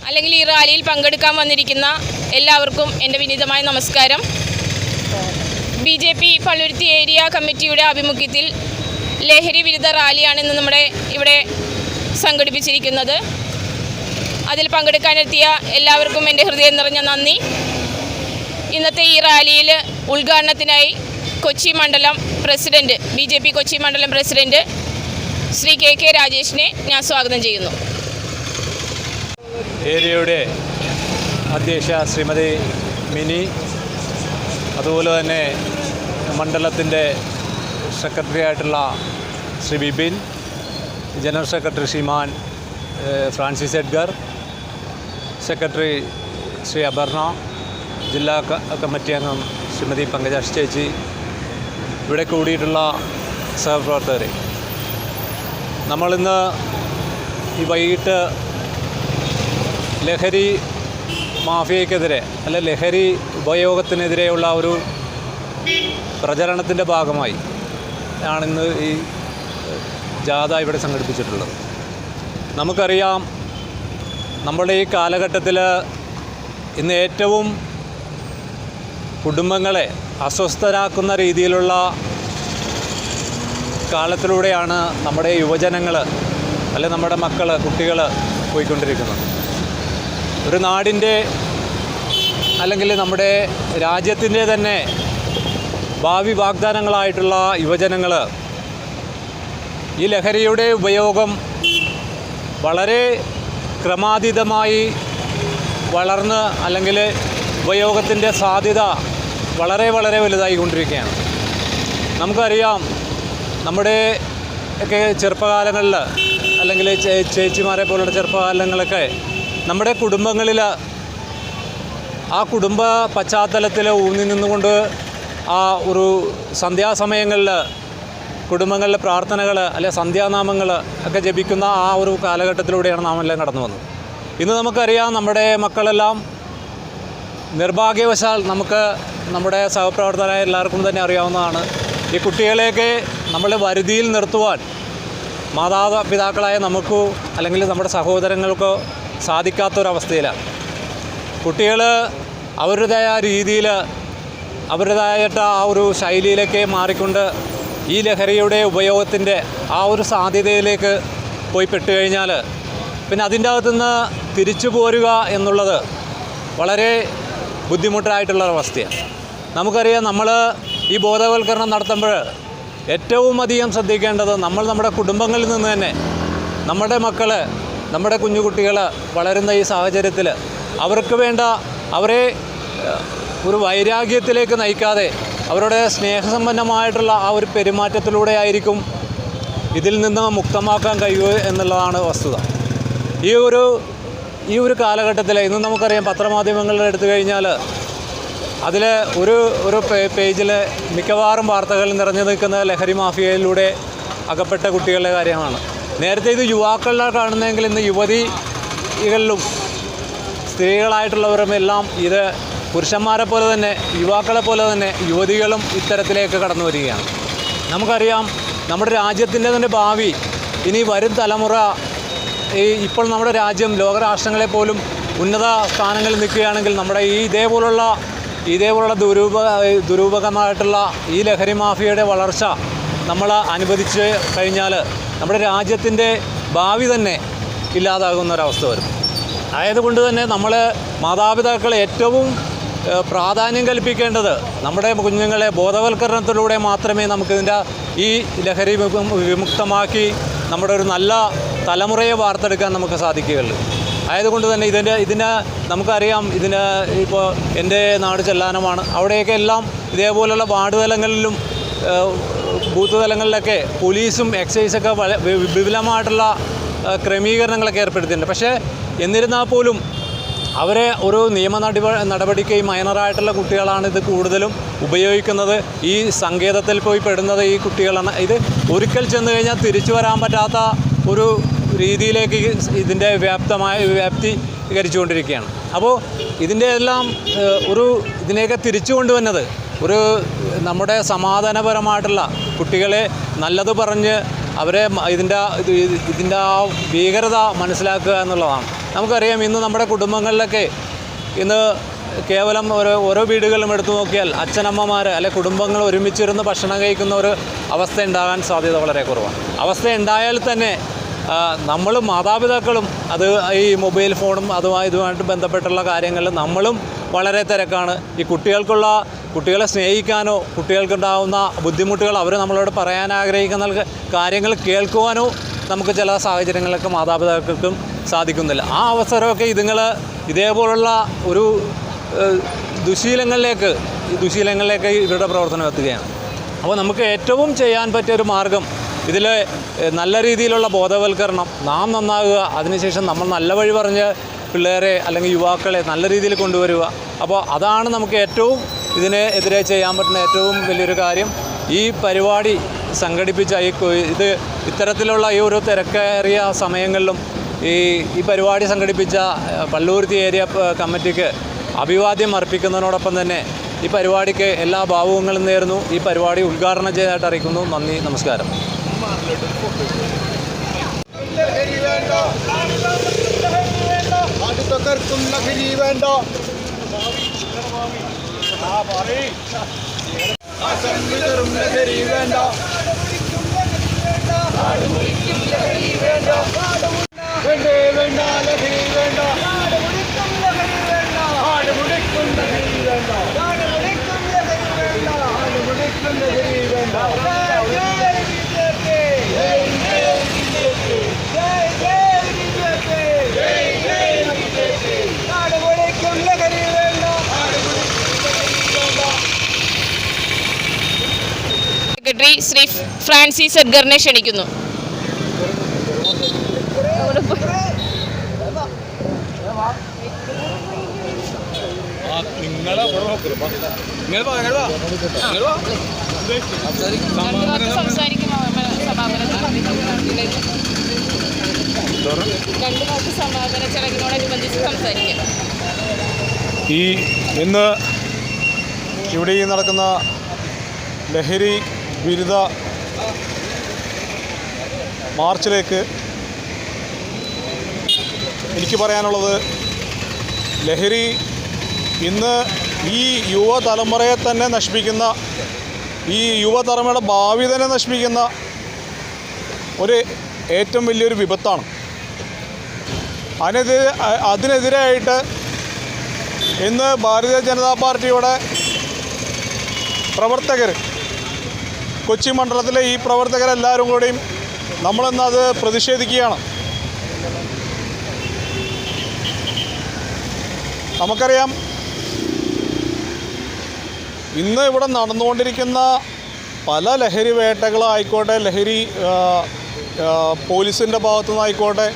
അല്ലെങ്കിൽ ഈ റാലിയിൽ പങ്കെടുക്കാൻ വന്നിരിക്കുന്ന എല്ലാവർക്കും എൻ്റെ വിനീതമായ നമസ്കാരം. BJP പള്ളുരുത്തി ഏരിയ കമ്മിറ്റിയുടെ ആഭിമുഖ്യത്തിൽ ലഹരി വിരുദ്ധ റാലിയാണ് ഇന്ന് നമ്മുടെ ഇവിടെ സംഘടിപ്പിച്ചിരിക്കുന്നത്. അതിൽ പങ്കെടുക്കാനെത്തിയ എല്ലാവർക്കും എൻ്റെ ഹൃദയം നിറഞ്ഞ നന്ദി. ഇന്നത്തെ ഈ റാലിയിൽ ഉദ്ഘാടനത്തിനായി കൊച്ചി മണ്ഡലം പ്രസിഡന്റ് BJP കൊച്ചി മണ്ഡലം പ്രസിഡന്റ് ശ്രീ KK രാജേഷിനെ ഞാൻ സ്വാഗതം ചെയ്യുന്നു. ഏരിയയുടെ അധ്യക്ഷ ശ്രീമതി മിനി, അതുപോലെ തന്നെ മണ്ഡലത്തിൻ്റെ സെക്രട്ടറി ആയിട്ടുള്ള Shri Bibin, general secretary Shriman Francis Edgar, secretary Shri Aparna, ജില്ലാ കമ്മിറ്റി അംഗം ശ്രീമതി പങ്കജാക്ഷി ചേച്ചി, ഇവിടെ കൂടിയിട്ടുള്ള സഹപ്രവർത്തകരെ, നമ്മളിന്ന് ഈ വൈകിട്ട് ലഹരി മാഫിയയ്ക്കെതിരെ അല്ല ലഹരി ഉപയോഗത്തിനെതിരെയുള്ള ഒരു പ്രചരണത്തിൻ്റെ ഭാഗമായി ആണിന്ന് ഈ ജാഥ ഇവിടെ സംഘടിപ്പിച്ചിട്ടുള്ളത്. നമുക്കറിയാം, നമ്മുടെ ഈ കാലഘട്ടത്തിൽ ഇന്ന് ഏറ്റവും കുടുംബങ്ങളെ അസ്വസ്ഥരാക്കുന്ന രീതിയിലുള്ള കാലത്തിലൂടെയാണ് നമ്മുടെ യുവജനങ്ങൾ അല്ലെ നമ്മുടെ മക്കൾ, കുട്ടികൾ പോയിക്കൊണ്ടിരിക്കുന്നത്. ഒരു നാടിൻ്റെ അല്ലെങ്കിൽ നമ്മുടെ രാജ്യത്തിൻ്റെ തന്നെ ഭാവി വാഗ്ദാനങ്ങളായിട്ടുള്ള യുവജനങ്ങൾ ഈ ലഹരിയുടെ ഉപയോഗം വളരെ ക്രമാതീതമായി വളർന്ന് അല്ലെങ്കിൽ ഉപയോഗത്തിൻ്റെ സാധ്യത വളരെ വളരെ വലുതായിക്കൊണ്ടിരിക്കുകയാണ്. നമുക്കറിയാം, നമ്മുടെ ഒക്കെ ചെറുപ്പകാലങ്ങളിൽ അല്ലെങ്കിൽ ചേച്ചിമാരെ പോലുള്ള ചെറുപ്പകാലങ്ങളൊക്കെ നമ്മുടെ കുടുംബങ്ങളിൽ ആ കുടുംബ പശ്ചാത്തലത്തിൽ ഊന്നി നിന്നുകൊണ്ട് ആ ഒരു സന്ധ്യാസമയങ്ങളിൽ കുടുംബങ്ങളിലെ പ്രാർത്ഥനകൾ അല്ലെ സന്ധ്യാനാമങ്ങൾ ഒക്കെ ജപിക്കുന്ന ആ ഒരു കാലഘട്ടത്തിലൂടെയാണ് നാം എല്ലാം കടന്നു വന്നത്. ഇന്ന് നമുക്കറിയാം, നമ്മുടെ മക്കളെല്ലാം നിർഭാഗ്യവശാൽ നമ്മുടെ സഹപ്രവർത്തകരായ എല്ലാവർക്കും തന്നെ അറിയാവുന്നതാണ്, ഈ കുട്ടികളെയൊക്കെ നമ്മൾ വരുതിയിൽ നിർത്തുവാൻ മാതാപിതാക്കളായ നമുക്കോ അല്ലെങ്കിൽ നമ്മുടെ സഹോദരങ്ങൾക്കോ സാധിക്കാത്തൊരവസ്ഥയിലാണ്. കുട്ടികൾ അവരുടേതായ രീതിയിൽ അവരുടേതായിട്ട് ആ ഒരു ശൈലിയിലേക്ക് മാറിക്കൊണ്ട് ഈ ലഹരിയുടെ ഉപയോഗത്തിൻ്റെ ആ ഒരു സാധ്യതയിലേക്ക് പോയി പെട്ടുകഴിഞ്ഞാൽ പിന്നെ അതിൻ്റെ അകത്തുനിന്ന് തിരിച്ചു പോരുക എന്നുള്ളത് വളരെ ബുദ്ധിമുട്ടായിട്ടുള്ളൊരവസ്ഥയാണ്. നമുക്കറിയാം, നമ്മൾ ഈ ബോധവൽക്കരണം നടത്തുമ്പോൾ ഏറ്റവും അധികം ശ്രദ്ധിക്കേണ്ടത് നമ്മുടെ കുടുംബങ്ങളിൽ നിന്ന് തന്നെ നമ്മുടെ മക്കൾ, നമ്മുടെ കുഞ്ഞുകുട്ടികൾ വളരുന്ന ഈ സാഹചര്യത്തിൽ അവർക്ക് വേണ്ട അവരെ ഒരു വൈരാഗ്യത്തിലേക്ക് നയിക്കാതെ അവരുടെ സ്നേഹസമ്പന്നമായിട്ടുള്ള ആ ഒരു പെരുമാറ്റത്തിലൂടെ ആയിരിക്കും ഇതിൽ നിന്ന് മുക്തമാക്കാൻ കഴിയുക എന്നുള്ളതാണ് വസ്തുത. ഈ ഒരു കാലഘട്ടത്തിൽ ഇന്ന് നമുക്കറിയാം, പത്രമാധ്യമങ്ങളിൽ എടുത്തു കഴിഞ്ഞാൽ അതിൽ ഒരു പേജിൽ മിക്കവാറും വാർത്തകൾ നിറഞ്ഞു നിൽക്കുന്ന ലഹരി മാഫിയയിലൂടെ അകപ്പെട്ട കുട്ടികളുടെ കാര്യമാണ്. നേരത്തെ ഇത് യുവാക്കളിലെ കാണുന്നതെങ്കിൽ ഇന്ന് യുവതികളിലും സ്ത്രീകളായിട്ടുള്ളവരും എല്ലാം ഇത് പുരുഷന്മാരെ പോലെ തന്നെ യുവാക്കളെ പോലെ തന്നെ യുവതികളും ഇത്തരത്തിലേക്ക് കടന്നു വരികയാണ്. നമുക്കറിയാം, നമ്മുടെ രാജ്യത്തിൻ്റെ തന്നെ ഭാവി ഇനി വരും തലമുറ ഇപ്പോൾ നമ്മുടെ രാജ്യം ലോകരാഷ്ട്രങ്ങളെ പോലും ഉന്നത സ്ഥാനങ്ങളിൽ നിൽക്കുകയാണെങ്കിൽ നമ്മുടെ ഇതേപോലുള്ള ദുരൂപകമായിട്ടുള്ള ഈ ലഹരി മാഫിയയുടെ വളർച്ച നമ്മൾ അനുവദിച്ച് കഴിഞ്ഞാൽ നമ്മുടെ രാജ്യത്തിൻ്റെ ഭാവി തന്നെ ഇല്ലാതാകുന്ന ഒരവസ്ഥ വരും. ആയതുകൊണ്ട് തന്നെ നമ്മൾ മാതാപിതാക്കൾ ഏറ്റവും പ്രാധാന്യം കൽപ്പിക്കേണ്ടത് നമ്മുടെ കുഞ്ഞുങ്ങളെ ബോധവൽക്കരണത്തിലൂടെ മാത്രമേ നമുക്കിതിൻ്റെ ഈ ലഹരി വിമുക്തമാക്കി നമ്മുടെ ഒരു നല്ല തലമുറയെ വാർത്തെടുക്കാൻ നമുക്ക് സാധിക്കുകയുള്ളൂ. ആയതുകൊണ്ട് തന്നെ ഇതിന് നമുക്കറിയാം, ഇപ്പോൾ എൻ്റെ നാട് ചെല്ലാനമാണ്. അവിടെയൊക്കെ എല്ലാം ഇതേപോലുള്ള വാർഡ് തലങ്ങളിലും ബൂത്ത് തലങ്ങളിലൊക്കെ പോലീസും എക്സൈസൊക്കെ വിപുലമായിട്ടുള്ള ക്രമീകരണങ്ങളൊക്കെ ഏർപ്പെടുത്തിയിട്ടുണ്ട്. പക്ഷേ എന്നിരുന്നാൽ പോലും അവരെ ഒരു നിയമ നടപടിക്ക് ഈ മൈനറായിട്ടുള്ള കുട്ടികളാണ് ഇത് കൂടുതലും ഉപയോഗിക്കുന്നത്. ഈ സങ്കേതത്തിൽ പോയി പെടുന്നത് ഈ കുട്ടികളാണ്. ഇത് ഒരിക്കൽ ചെന്ന് കഴിഞ്ഞാൽ തിരിച്ചു വരാൻ പറ്റാത്ത ഒരു രീതിയിലേക്ക് ഇതിൻ്റെ വ്യാപ്തീകരിച്ചുകൊണ്ടിരിക്കുകയാണ്. അപ്പോൾ ഇതിൻ്റെ എല്ലാം ഇതിനെയൊക്കെ തിരിച്ചു കൊണ്ടുവന്നത് നമ്മുടെ സമാധാനപരമായിട്ടുള്ള കുട്ടികളെ നല്ലത് പറഞ്ഞ് അവരെ ഇതിൻ്റെ ആ ഭീകരത മനസ്സിലാക്കുക എന്നുള്ളതാണ്. നമുക്കറിയാം ഇന്ന് നമ്മുടെ കുടുംബങ്ങളിലൊക്കെ ഇന്ന് കേവലം ഓരോ വീടുകളും എടുത്തു നോക്കിയാൽ അച്ഛനമ്മമാർ അല്ലെ കുടുംബങ്ങൾ ഒരുമിച്ചിരുന്ന് ഭക്ഷണം കഴിക്കുന്ന ഒരു അവസ്ഥ ഉണ്ടാകാൻ സാധ്യത വളരെ കുറവാണ്. അവസ്ഥ ഉണ്ടായാൽ തന്നെ നമ്മളും മാതാപിതാക്കളും അത് ഈ മൊബൈൽ ഫോണും ഇതുമായിട്ട് ബന്ധപ്പെട്ടുള്ള കാര്യങ്ങളിൽ നമ്മളും വളരെ തിരക്കാണ്. ഈ കുട്ടികളെ സ്നേഹിക്കാനോ കുട്ടികൾക്കുണ്ടാകുന്ന ബുദ്ധിമുട്ടുകൾ അവർ നമ്മളോട് പറയാൻ ആഗ്രഹിക്കുന്ന കാര്യങ്ങൾ കേൾക്കുവാനോ നമുക്ക് ചില സാഹചര്യങ്ങളിലൊക്കെ മാതാപിതാക്കൾക്കും സാധിക്കുന്നില്ല. ആ അവസരമൊക്കെ ഇതേപോലുള്ള ഒരു ദുശീലങ്ങളിലേക്ക് ഇവരുടെ പ്രവർത്തനം എത്തുകയാണ്. അപ്പോൾ നമുക്ക് ഏറ്റവും ചെയ്യാൻ പറ്റിയൊരു മാർഗം ഇതിൽ നല്ല രീതിയിലുള്ള ബോധവൽക്കരണം, നാം നന്നാകുക, അതിനുശേഷം നമ്മൾ നല്ല വഴി പറഞ്ഞ് പിള്ളേരെ അല്ലെങ്കിൽ യുവാക്കളെ നല്ല രീതിയിൽ കൊണ്ടുവരിക. അപ്പോൾ അതാണ് നമുക്ക് ഏറ്റവും ഇതിനെതിരെ ചെയ്യാൻ പറ്റുന്ന ഏറ്റവും വലിയൊരു കാര്യം. ഈ പരിപാടി സംഘടിപ്പിച്ച ഇത്തരത്തിലുള്ള ഈ ഒരു തിരക്കേറിയ സമയങ്ങളിലും ഈ പരിപാടി സംഘടിപ്പിച്ച പള്ളുരുത്തി ഏരിയ കമ്മിറ്റിക്ക് അഭിവാദ്യം അർപ്പിക്കുന്നതിനോടൊപ്പം തന്നെ ഈ പരിപാടിക്ക് എല്ലാ ഭാവുകങ്ങളും നേരുന്നു. ഈ പരിപാടി ഉദ്ഘാടനം ചെയ്തതായിട്ട് അറിയിക്കുന്നു. നന്ദി, നമസ്കാരം. സെക്രട്ടറി ശ്രീ ഫ്രാൻസിസ് എഡ്ഗറിനെ ക്ഷണിക്കുന്നു. ഇന്ന് ഇവിടെ നടക്കുന്ന ലഹരി വിരുദ്ധ മാർച്ചിലേക്ക് എനിക്ക് പറയാനുള്ളത്, ലഹരി ഇന്ന് ഈ യുവതലമുറയെ തന്നെ നശിപ്പിക്കുന്ന, ഈ യുവതലമുറയുടെ ഭാവി തന്നെ നശിപ്പിക്കുന്ന ഒരു ഏറ്റവും വലിയൊരു വിപത്താണ്. അതിനെതിരായിട്ട് ഇന്ന് ഭാരതീയ ജനതാ പാർട്ടിയുടെ പ്രവർത്തകർ, കൊച്ചി മണ്ഡലത്തിലെ ഈ പ്രവർത്തകരെല്ലാവരും കൂടിയും നമ്മളിന്നത് പ്രതിഷേധിക്കുകയാണ്. നമുക്കറിയാം, ഇന്ന് ഇവിടെ നടന്നുകൊണ്ടിരിക്കുന്ന പല ലഹരി വേട്ടകളായിക്കോട്ടെ, ലഹരി പോലീസിൻ്റെ ഭാഗത്തുനിന്നായിക്കോട്ടെ,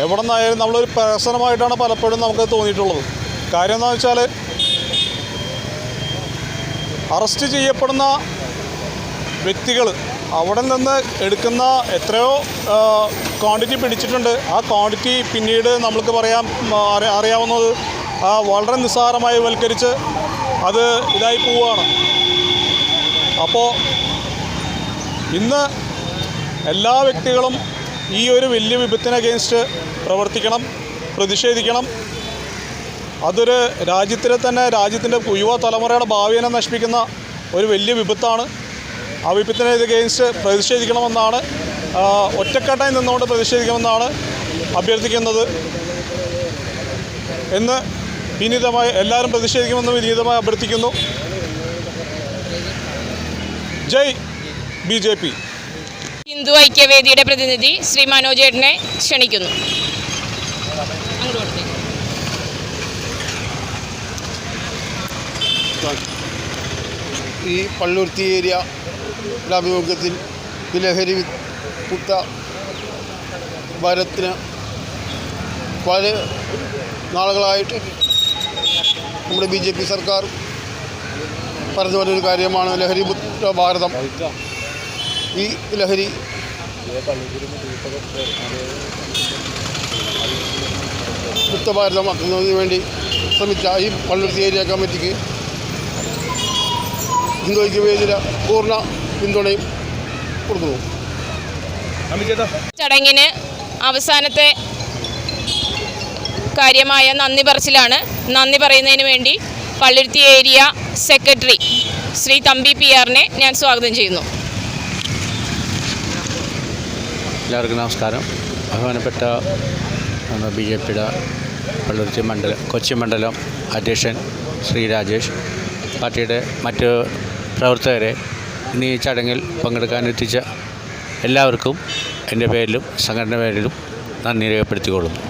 എവിടെ നിന്നായാലും നമ്മളൊരു പ്രശ്നമായിട്ടാണ് പലപ്പോഴും നമുക്ക് തോന്നിയിട്ടുള്ളത്. കാര്യം എന്താണെന്ന് വെച്ചാൽ, അറസ്റ്റ് ചെയ്യപ്പെടുന്ന വ്യക്തികൾ അവിടെ നിന്ന് എടുക്കുന്ന എത്രയോ ക്വാണ്ടിറ്റി പിടിച്ചിട്ടുണ്ട്. ആ ക്വാണ്ടിറ്റി പിന്നീട് നമ്മൾക്ക് അറിയാവുന്നത് വളരെ നിസ്സാരമായി വൽക്കരിച്ച് അത് ഇതായി പോവുകയാണ്. അപ്പോൾ ഇന്ന് എല്ലാ വ്യക്തികളും ഈ ഒരു വലിയ വിപത്തിന് അഗെയിൻസ്റ്റ് പ്രവർത്തിക്കണം, പ്രതിഷേധിക്കണം. അതൊരു രാജ്യത്തിൻ്റെ യുവതലമുറയുടെ ഭാവിയെ നശിപ്പിക്കുന്ന ഒരു വലിയ വിപത്താണ്. ആ വിപത്തിനെ അഗെയിൻസ്റ്റ് പ്രതിഷേധിക്കണമെന്നാണ്, ഒറ്റക്കെട്ടായി നിന്നുകൊണ്ട് പ്രതിഷേധിക്കണമെന്നാണ് അഭ്യർത്ഥിക്കുന്നത് എന്ന് വിനീതമായി എല്ലാവരും പ്രതിഷേധിക്കുമെന്ന് വിനീതമായി അഭ്യർത്ഥിക്കുന്നു. ജയ് BJP. ഹിന്ദു ഐക്യവേദിയുടെ പ്രതിനിധി ശ്രീ മനോജേട്ടനെ ക്ഷണിക്കുന്നു. ഈ പള്ളുരുത്തി ഏരിയ ആഭിമുഖ്യത്തിൽ ലഹരി മുക്ത ഭാരതത്തിന് വളരെ നാളുകളായിട്ട് നമ്മുടെ BJP സർക്കാർ പറഞ്ഞു വരുന്നൊരു കാര്യമാണ് ലഹരി മുക്ത ഭാരതം. ഈ ലഹരി മുക്ത ഭാരതമാക്കുന്നതിന് വേണ്ടി ശ്രമിച്ച ഈ പള്ളുരുത്തി ഏരിയ കമ്മിറ്റിക്ക് ഹിന്ദു ഐക്യവേദിയുടെ പൂർണ്ണ പിന്തുണയും കൊടുക്കുന്നു. ചടങ്ങിന് അവസാനത്തെ കാര്യമായ നന്ദി പറച്ചിലാണ്. നന്ദി പറയുന്നതിന് വേണ്ടി പള്ളുരുത്തി ഏരിയ സെക്രട്ടറി ശ്രീ തമ്പി PR-നെ ഞാൻ സ്വാഗതം ചെയ്യുന്നു. എല്ലാവർക്കും നമസ്കാരം. ബഹുമാനപ്പെട്ട BJPയുടെ പള്ളുരുത്തി കൊച്ചി മണ്ഡലം അധ്യക്ഷൻ ശ്രീ രാജേഷ്, പാർട്ടിയുടെ മറ്റ് പ്രവർത്തകരെ ഇന്ന് ഈ ചടങ്ങിൽ പങ്കെടുക്കാനെത്തിച്ച എല്ലാവർക്കും എൻ്റെ പേരിലും സംഘടന പേരിലും നന്ദി രേഖപ്പെടുത്തിക്കൊള്ളുന്നു.